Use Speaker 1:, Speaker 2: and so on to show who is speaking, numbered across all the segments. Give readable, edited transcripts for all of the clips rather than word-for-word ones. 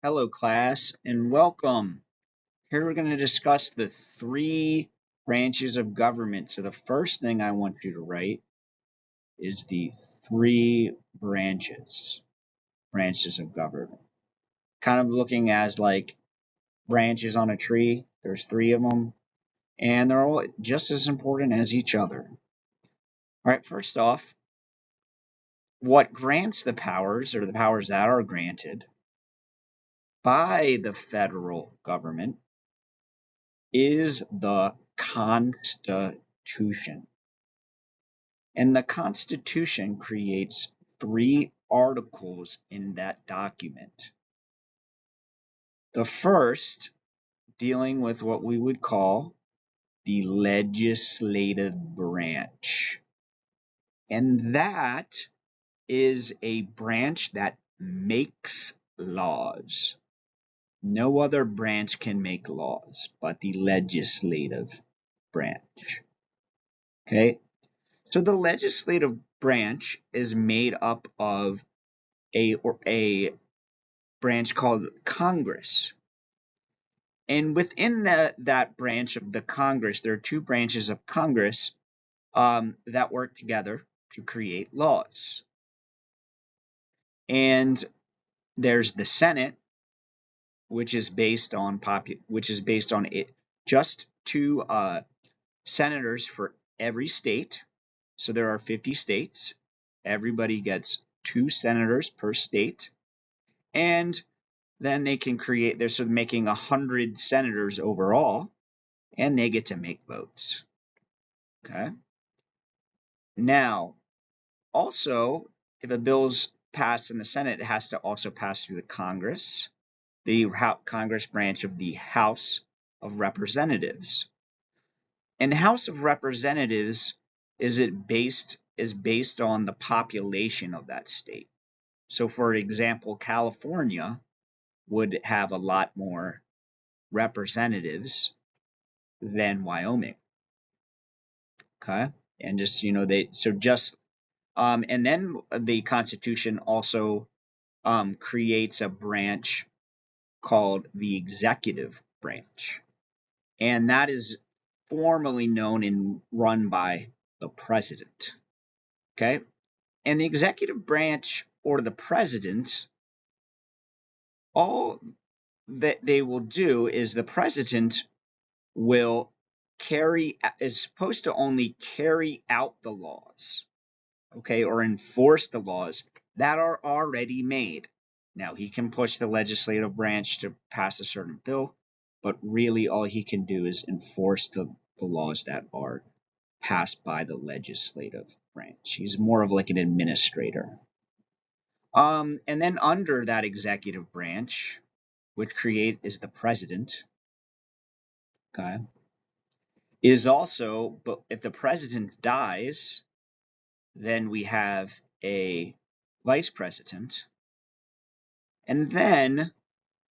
Speaker 1: Hello, class, and welcome. Here we're going to discuss the three branches of government. So the first thing I want you to write is the three branches of government. Kind of looking as like branches on a tree. There's three of them, and they're all just as important as each other. All right, first off, what grants the powers, or the powers that are granted by the federal government, is the Constitution. And the Constitution creates three articles in that document. The first, dealing with what we would call the legislative branch. And that is a branch that makes laws. No other branch can make laws but the legislative branch. Okay? So the legislative branch is made up of a branch called Congress. And within that branch of the Congress, there are two branches of Congress that work together to create laws. And there's the Senate, which is based on just two senators for every state. So there are 50 states. Everybody gets 2 senators per state. And then they can create, they're sort of making 100 senators overall, and they get to make votes. Okay. Now, also, if a bill's passed in the Senate, it has to also pass through the Congress, the Congress branch of the House of Representatives. And House of Representatives is based on the population of that state. So, for example, California would have a lot more representatives than Wyoming. Okay, and just and then the Constitution also creates a branch called the executive branch, and that is formally known and run by the president. Okay, and the executive branch or the president, all that they will do is the president is supposed to only carry out the laws, okay, or enforce the laws that are already made. Now, he can push the legislative branch to pass a certain bill, but really all he can do is enforce the laws that are passed by the legislative branch. He's more of like an administrator. And then under that executive branch, which is the president, okay, is also, but if the president dies, then we have a vice president. And then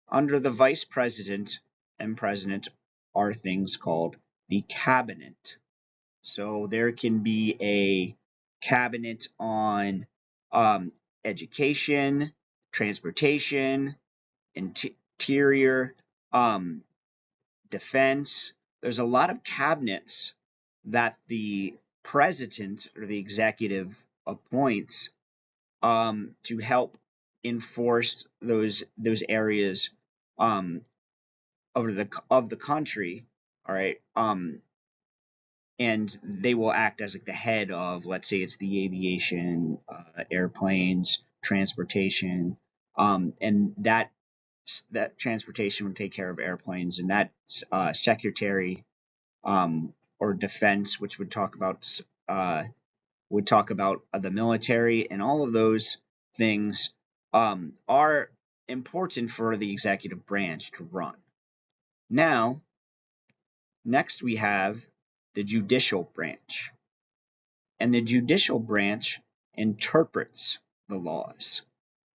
Speaker 1: under the vice president and president are things called the cabinet. So there can be a cabinet on education, transportation, interior, defense. There's a lot of cabinets that the president or the executive appoints to help enforce those areas of the country. All right. And they will act as like the head of, let's say it's the aviation, airplanes, transportation, and that transportation would take care of airplanes, and that secretary or defense, which would talk about the military, and all of those things are important for the executive branch to run. Now, next we have the judicial branch, and the judicial branch interprets the laws.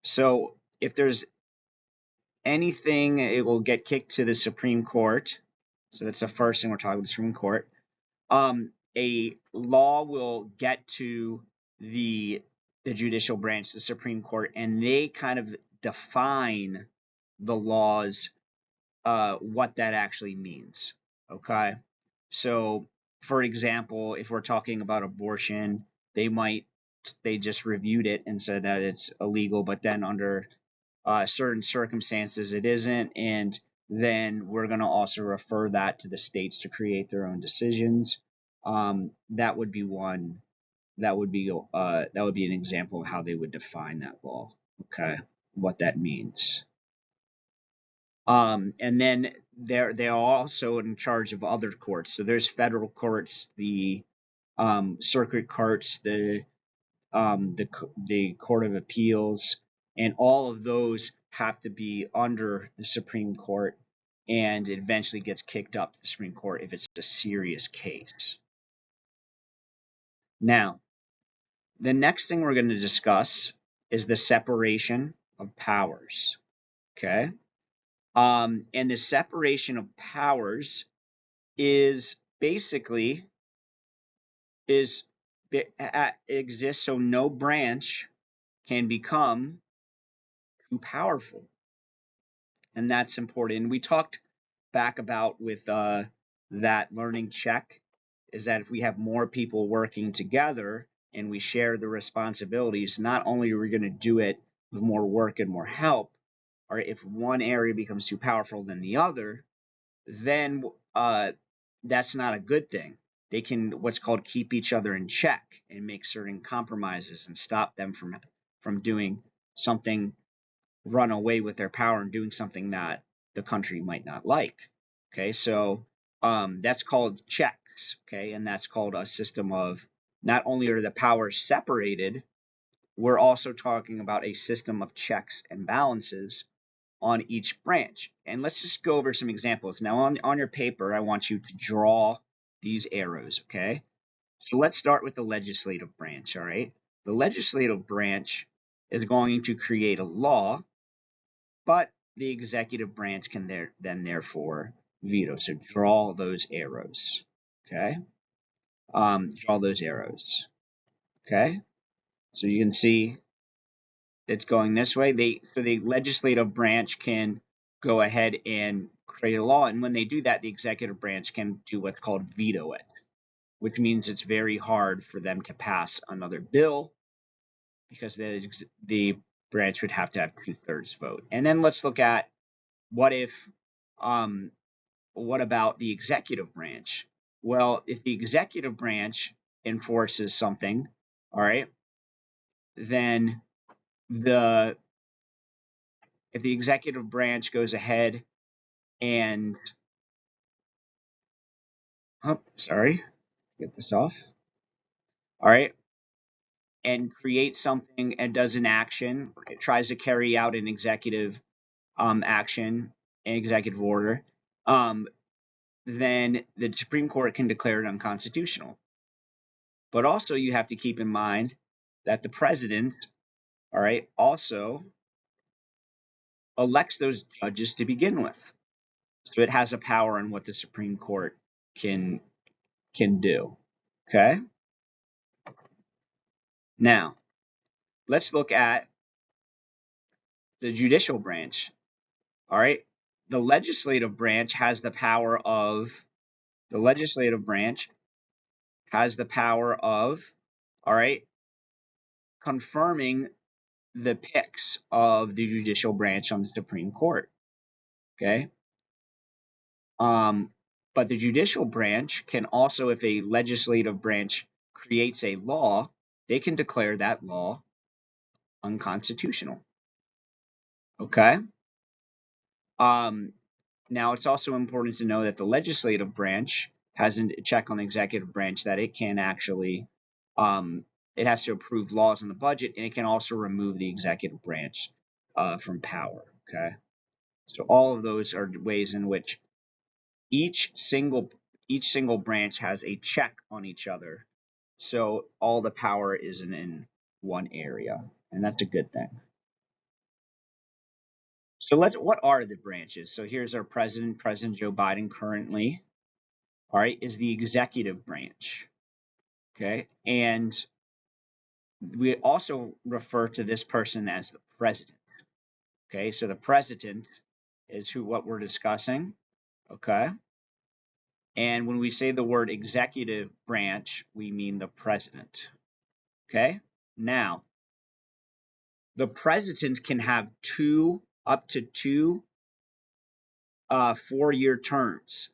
Speaker 1: So if there's anything, it will get kicked to the Supreme Court. So that's the first thing we're talking about, the Supreme Court. A law will get to the judicial branch, the Supreme Court, and they kind of define the laws, what that actually means. Okay. So, for example, if we're talking about abortion, they just reviewed it and said that it's illegal, but then under certain circumstances it isn't, and then we're going to also refer that to the states to create their own decisions. That would be one. That would be an example of how they would define that law. Okay, what that means. And then they're also in charge of other courts. So there's federal courts, the circuit courts, the Court of Appeals, and all of those have to be under the Supreme Court, and it eventually gets kicked up to the Supreme Court if it's a serious case. Now, the next thing we're going to discuss is the separation of powers. Okay, and the separation of powers is basically exists so no branch can become too powerful, and that's important. We talked back about with that learning check is that if we have more people working together and we share the responsibilities, not only are we going to do it with more work and more help, or if one area becomes too powerful than the other, then that's not a good thing. They can what's called keep each other in check and make certain compromises and stop them from doing something, run away with their power and doing something that the country might not like. Okay, so that's called checks. Okay, and that's called a system of not only are the powers separated, we're also talking about a system of checks and balances on each branch. And let's just go over some examples. Now on your paper, I want you to draw these arrows, okay? So let's start with the legislative branch, all right? The legislative branch is going to create a law, but the executive branch can then therefore veto. So draw those arrows, okay? Draw those arrows, okay? So you can see it's going this way. So the legislative branch can go ahead and create a law, and when they do that, the executive branch can do what's called veto it, which means it's very hard for them to pass another bill because the branch would have to have 2/3 vote. And then let's look at what if what about the executive branch? Well, if the executive branch enforces something, all right, then the if the executive branch goes ahead and get this off. All right, and creates something and does an action, it tries to carry out an executive action, an executive order, then the Supreme Court can declare it unconstitutional. But also, you have to keep in mind that the president, all right, also elects those judges to begin with. So it has a power on what the Supreme Court can do. Okay? Now, let's look at the judicial branch. All right? The legislative branch has the power of all right, confirming the picks of the judicial branch on the Supreme Court. Okay? But the judicial branch can also, if a legislative branch creates a law, they can declare that law unconstitutional. Okay? Now, it's also important to know that the legislative branch has a check on the executive branch that it can actually, it has to approve laws in the budget, and it can also remove the executive branch from power. Okay? So all of those are ways in which each single branch has a check on each other, so all the power isn't in one area, and that's a good thing. So what are the branches? So here's our President Joe Biden currently, all right, is the executive branch, okay? And we also refer to this person as the president, okay? So the president is what we're discussing. Okay. And when we say the word executive branch, we mean the president. Okay. Now, the president can have up to two 4-year terms.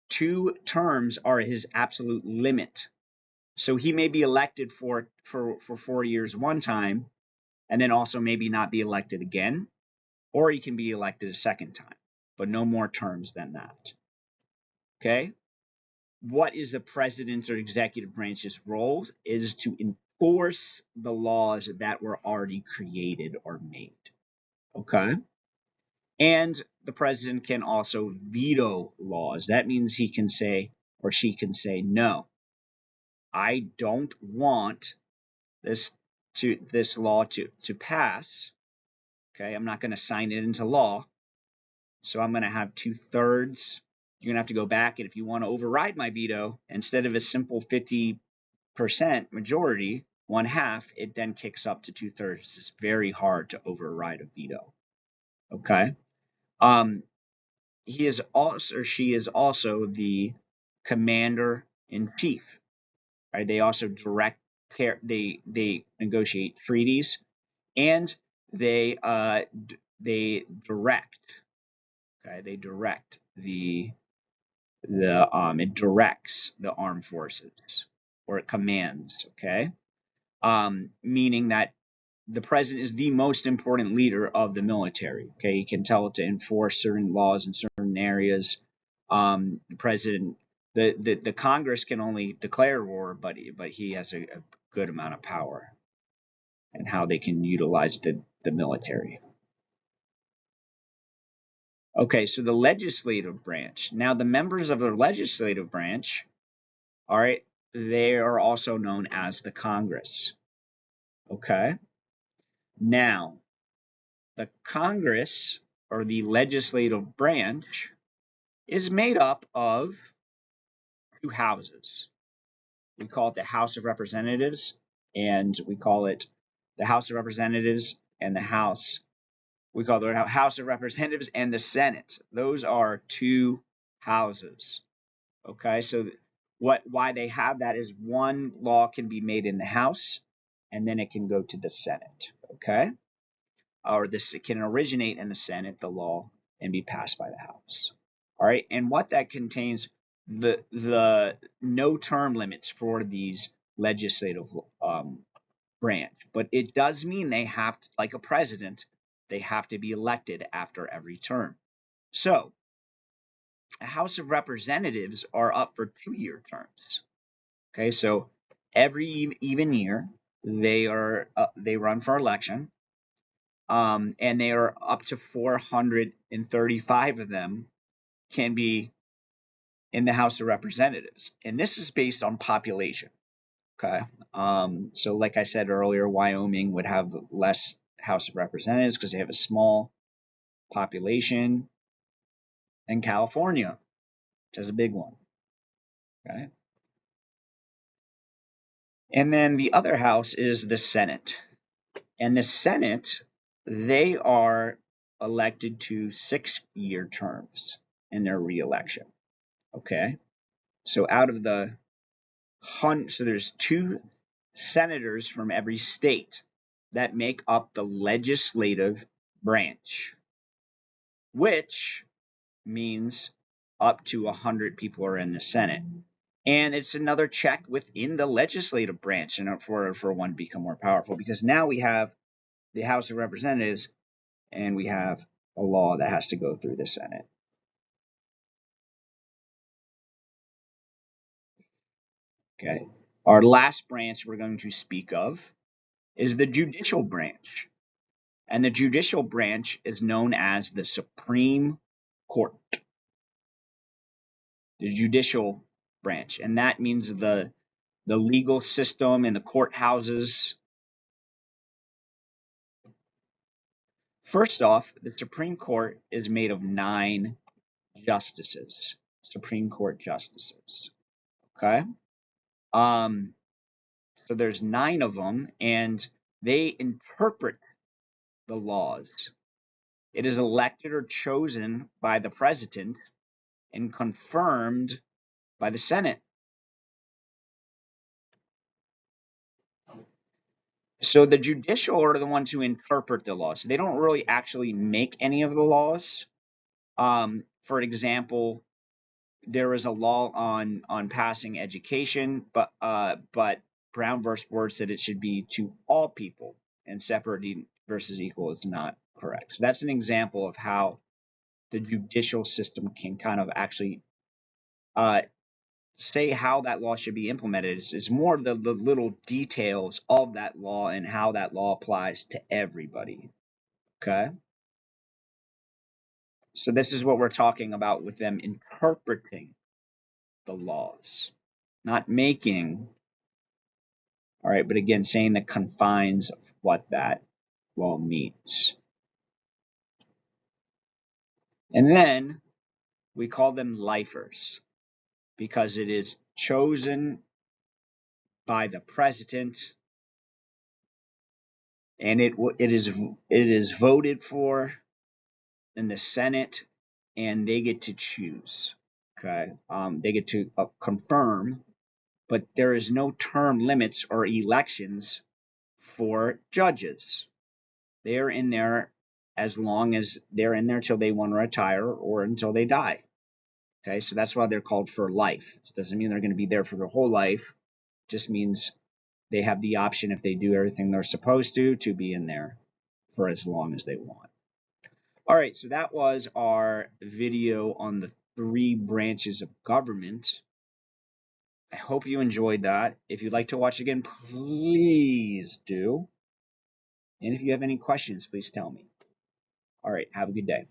Speaker 1: 2 terms are his absolute limit. So he may be elected for 4 years one time, and then also maybe not be elected again, or he can be elected a second time, but no more terms than that. Okay? What is the president or executive branch's role? Is to enforce the laws that were already created or made. Okay? And the president can also veto laws. That means he can say, or she can say, no, I don't want this law to pass. Okay, I'm not going to sign it into law. So I'm going to have 2/3. You're going to have to go back, and if you want to override my veto, instead of a simple 50% majority, 1/2, it then kicks up to 2/3. It's very hard to override a veto. Okay. He is also, or she is also, the commander in chief. Right? They also they negotiate treaties, and they direct. Okay, they direct it directs the armed forces, or it commands. Okay, meaning that the president is the most important leader of the military. Okay, he can tell it to enforce certain laws in certain areas. The president, the Congress can only declare war, but he has a good amount of power and how they can utilize the military. Okay, so the legislative branch. Now, the members of the legislative branch, all right, they are also known as the Congress. Okay. Now, the Congress, or the legislative branch, is made up of 2 houses. We call it the House of Representatives, and we call it the House of Representatives and the House. We call it the House of Representatives and the Senate. Those are 2 houses. Okay, so why they have that is one law can be made in the House, and then it can go to the Senate. Okay. Or it can originate in the Senate, the law, and be passed by the House. All right, and what that contains, the no term limits for these legislative branch, but it does mean they have to, like a president, they have to be elected after every term. So, a House of Representatives are up for 2-year terms. Okay, so every even year they run for election. And they are up to 435 of them can be in the House of Representatives. And this is based on population. Okay. So like I said earlier, Wyoming would have less House of Representatives because they have a small population. And California, which is a big one. Okay. And then the other house is the Senate. And the Senate, they are elected to 6-year terms in their reelection. Okay, so out of the so there's 2 senators from every state that make up the legislative branch, which means up to 100 people are in the Senate. And it's another check within the legislative branch in order for one to become more powerful, because now we have the House of Representatives and we have a law that has to go through the Senate. Okay. Our last branch we're going to speak of is the judicial branch. And the judicial branch is known as the Supreme Court. The judicial branch. And that means the legal system and the courthouses. First off, the Supreme Court is made of 9 justices. Supreme Court justices. Okay? So there's 9 of them, and they interpret the laws It is elected or chosen by the president and confirmed by the Senate. So the judicial are the ones who interpret the laws. So they don't really actually make any of the laws. For example, there is a law on passing education, but Brown versus Ward said it should be to all people, and separate versus equal is not correct. So that's an example of how the judicial system can kind of actually say how that law should be implemented. It's more of the little details of that law and how that law applies to everybody. Okay? So this is what we're talking about with them interpreting the laws, not making, all right, but again, saying the confines of what that law means. And then we call them lifers because it is chosen by the president and it is voted for in the Senate, and they get to choose. Okay, they get to confirm, but there is no term limits or elections for judges. They are in there as long as they're in there till they want to retire or until they die. Okay, so that's why they're called for life. It doesn't mean they're going to be there for their whole life. It just means they have the option, if they do everything they're supposed to be in there for as long as they want. All right, so that was our video on the 3 branches of government. I hope you enjoyed that. If you'd like to watch again, please do. And if you have any questions, please tell me. All right, have a good day.